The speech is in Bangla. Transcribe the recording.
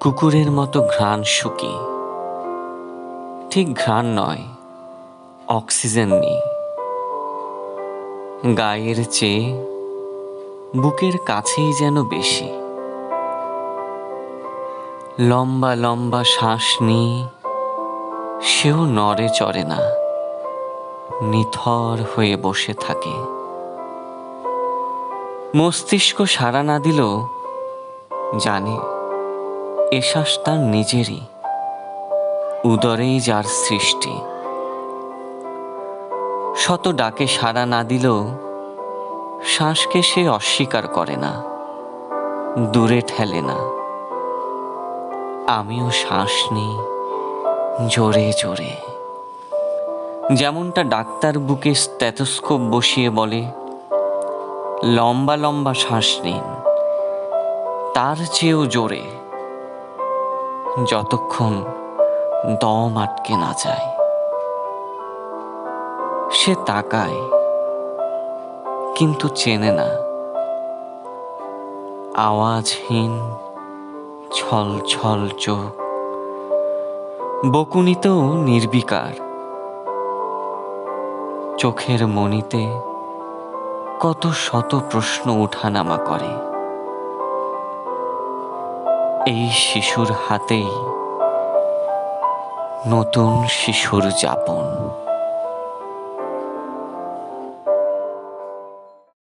কুকুরের মতো ঘ্রাণ শুকি, ঠিক ঘ্রাণ নয়, অক্সিজেন নেই। গায়ের চেয়ে বুকের কাছেই যেন বেশি। লম্বা লম্বা শ্বাস নিই, সেও নড়ে চড়ে না, নিথর হয়ে বসে থাকে। মস্তিষ্ক সাড়া না দিলেও জানে এ শ্বাস তার নিজেরই, উদরেই যার সৃষ্টি। শত ডাকে সাড়া না দিলেও শ্বাসকে সে অস্বীকার করে না, দূরে ঠেলে না। আমিও শ্বাস নিই জোরে জোরে, যেমনটা ডাক্তার বুকে স্টেথোস্কোপ বসিয়ে বলে লম্বা লম্বা শ্বাস নিন, তার চেয়েও জোরে, যতক্ষণ দম আটকে না যায়। সে তাকায় কিন্তু চেনে না, আওয়াজহীন ছল ছল চোখ, বকুনিতেও নির্বিকার। চোখের মণিতে কত শত প্রশ্ন ওঠানামা করে। এই শিশুর হাতেই নতুন শিশুর যাপন।